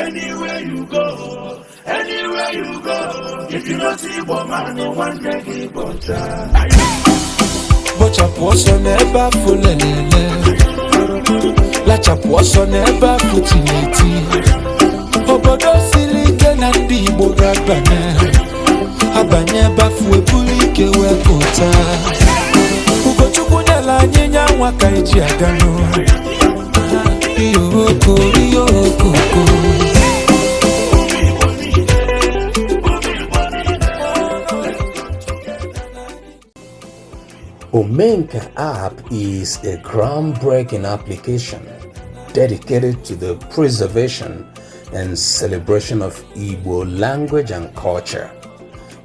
Anywhere you go, if you don't see Igbo man, no one can give butter. Bochapu ọsọ n'ebe afọ lelele, lachapu ọsọ n'ebe afọ tineti. Obodo siri ike na ndị Igbo ga-abanye, abanye ebe afọ ebuli ike wepụta. Ugochukwu nyela anyị nyanwa ka eji aga n'ụlọ. Iyoko. Omenka App is a groundbreaking application dedicated to the preservation and celebration of Igbo language and culture.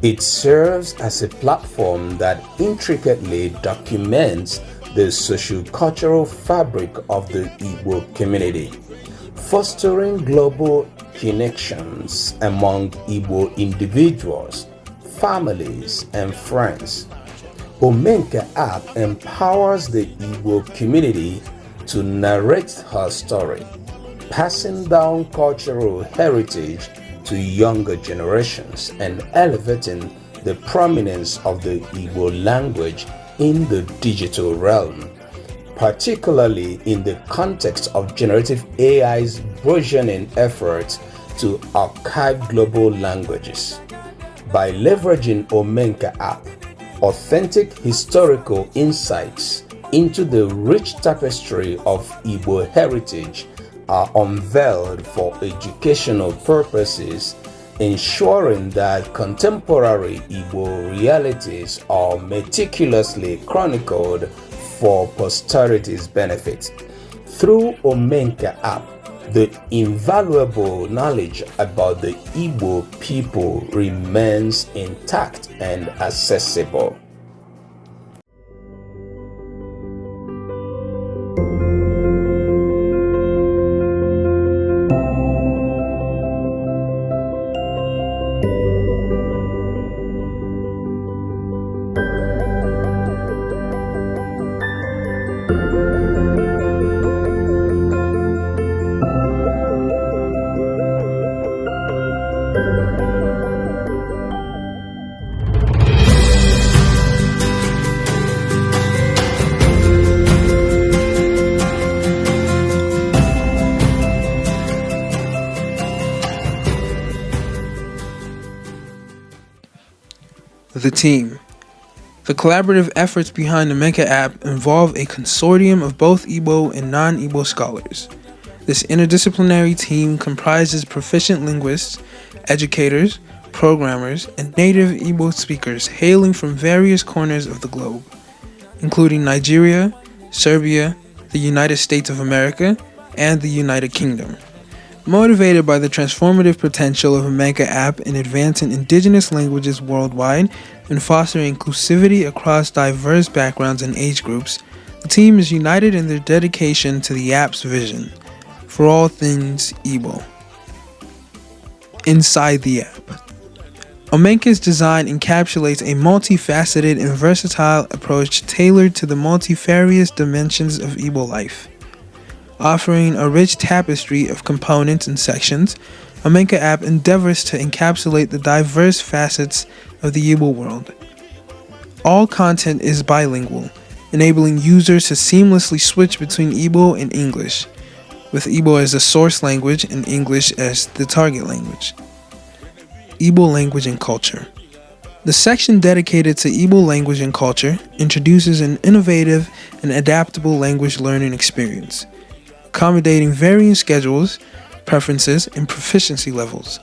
It serves as a platform that intricately documents the socio-cultural fabric of the Igbo community, fostering global connections among Igbo individuals, families, and friends. Omenka App empowers the Igbo community to narrate her story, passing down cultural heritage to younger generations and elevating the prominence of the Igbo language in the digital realm, particularly in the context of generative AI's burgeoning efforts to archive global languages. By leveraging Omenka App, authentic historical insights into the rich tapestry of Igbo heritage are unveiled for educational purposes, ensuring that contemporary Igbo realities are meticulously chronicled for posterity's benefit. Through Omenka App, the invaluable knowledge about the Igbo people remains intact and accessible. The team. The collaborative efforts behind the Omenka App involve a consortium of both Igbo and non-Igbo scholars. This interdisciplinary team comprises proficient linguists, educators, programmers, and native Igbo speakers hailing from various corners of the globe, including Nigeria, Serbia, the United States of America, and the United Kingdom. Motivated by the transformative potential of Omenka App in advancing indigenous languages worldwide and fostering inclusivity across diverse backgrounds and age groups, the team is united in their dedication to the app's vision for all things Igbo. Inside the app. Omenka's design encapsulates a multifaceted and versatile approach tailored to the multifarious dimensions of Igbo life. Offering a rich tapestry of components and sections, Omenka App endeavors to encapsulate the diverse facets of the Igbo world. All content is bilingual, enabling users to seamlessly switch between Igbo and English, with Igbo as the source language and English as the target language. Igbo language and culture. The section dedicated to Igbo language and culture introduces an innovative and adaptable language learning experience, accommodating varying schedules, preferences, and proficiency levels.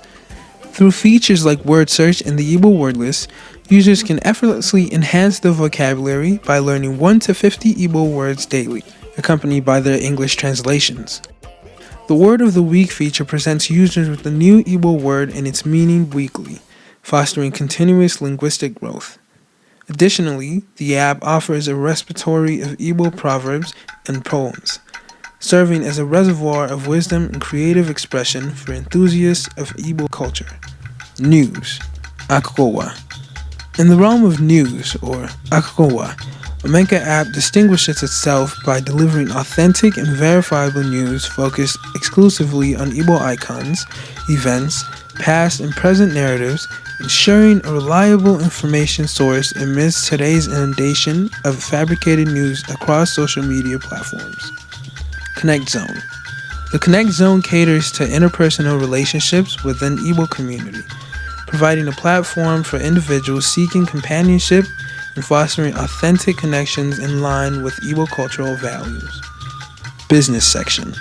Through features like word search and the Igbo word list, users can effortlessly enhance their vocabulary by learning 1 to 50 Igbo words daily, accompanied by their English translations. The Word of the Week feature presents users with a new Igbo word and its meaning weekly, fostering continuous linguistic growth. Additionally, the app offers a repertoire of Igbo proverbs and poems, serving as a reservoir of wisdom and creative expression for enthusiasts of Igbo culture. News. Akukowa. In the realm of news, or Akukowa, Omenka App distinguishes itself by delivering authentic and verifiable news focused exclusively on Igbo icons, events, past and present narratives, ensuring a reliable information source amidst today's inundation of fabricated news across social media platforms. Connect Zone. The Connect Zone caters to interpersonal relationships within Igbo community, providing a platform for individuals seeking companionship and fostering authentic connections in line with Igbo cultural values. Business section.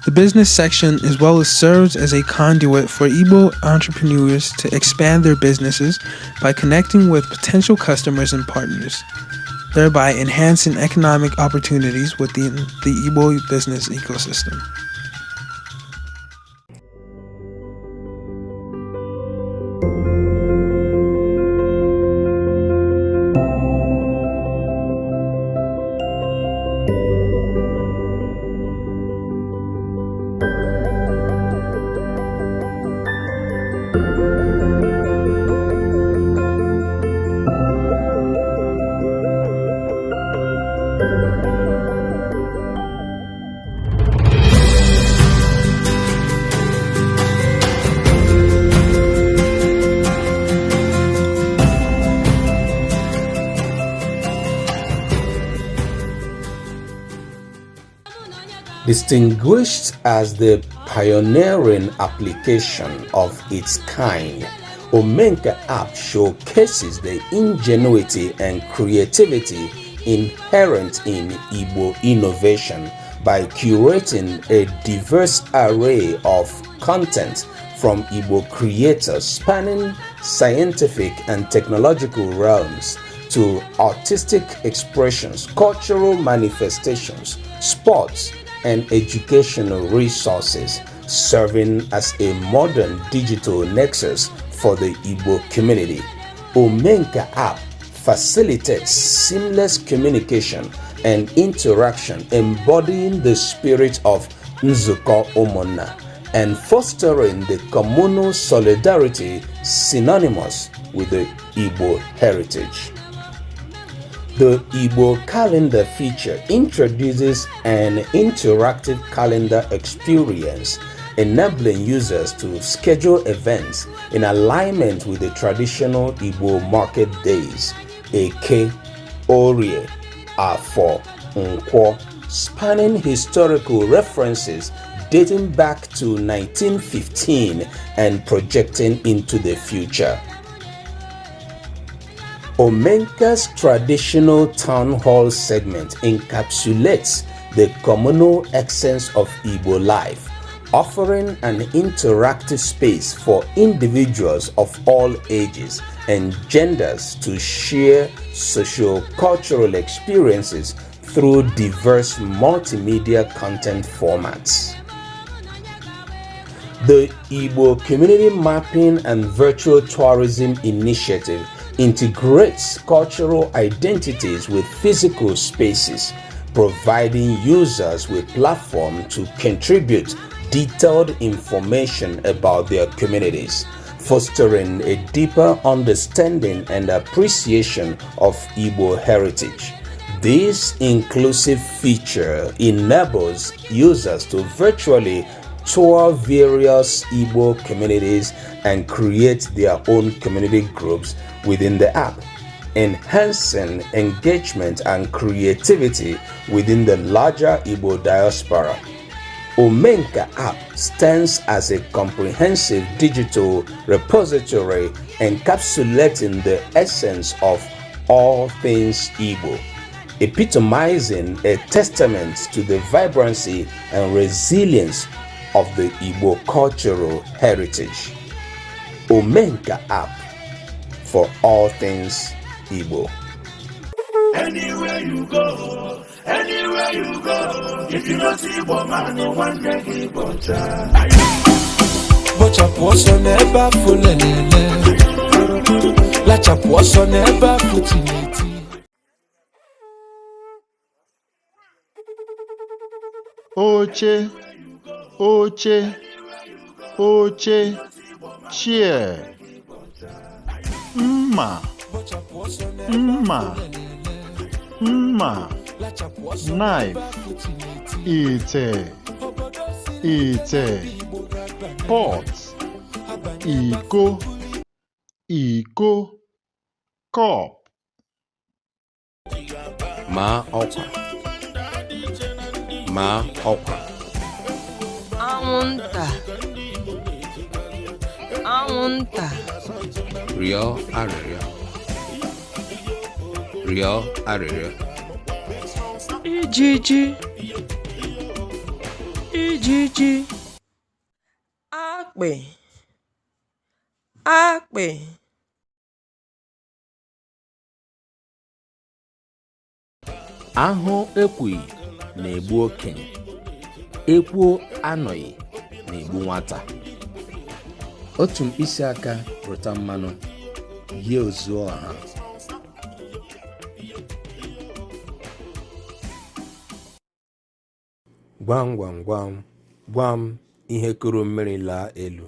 The business section as well as serves as a conduit for Igbo entrepreneurs to expand their businesses by connecting with potential customers and partners, thereby enhancing economic opportunities within the Igbo business ecosystem. Distinguished as the pioneering application of its kind, Omenka App showcases the ingenuity and creativity inherent in Igbo innovation by curating a diverse array of content from Igbo creators spanning scientific and technological realms to artistic expressions, cultural manifestations, sports, and educational resources, serving as a modern digital nexus for the Igbo community. Omenka App facilitates seamless communication and interaction, embodying the spirit of Nzuko Omona and fostering the communal solidarity synonymous with the Igbo heritage. The Igbo calendar feature introduces an interactive calendar experience, enabling users to schedule events in alignment with the traditional Igbo market days, Eke, Orie, Afo, Nkwo, spanning historical references dating back to 1915 and projecting into the future. Omenka's traditional town hall segment encapsulates the communal essence of Igbo life, offering an interactive space for individuals of all ages and genders to share socio-cultural experiences through diverse multimedia content formats. The Igbo Community Mapping and Virtual Tourism Initiative integrates cultural identities with physical spaces, providing users with platform to contribute detailed information about their communities, fostering a deeper understanding and appreciation of Igbo heritage. This inclusive feature enables users to virtually tour various Igbo communities and create their own community groups within the app, enhancing engagement and creativity within the larger Igbo diaspora. Omenka App stands as a comprehensive digital repository encapsulating the essence of all things Igbo, epitomizing a testament to the vibrancy and resilience of the Igbo cultural heritage. Omenka App for all things Igbo. Anywhere you go, if you don't see Igbo man, one day Igbo child. Bochapụ ọsọ n'ebe afọ lelele, lachapụ ọsọ n'ebe afọ tineti. Oche, chair, mma, mma, knife, ite, pot, iko, cup. maa ọkwa, maa ọkwa, anwụnta rịọ arịrịọ, rịọ arịrịọ, ijiji akpị ahụ ekwughị na-egbu okenye, ekwuo anọghị na-egbu nwata. Otu mkpịsị aka rụta mmanụ, yie ozuo ọha. Gwam gwam gwam gwam ihe kụrụ mmiri laa elu.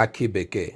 Akị bekee.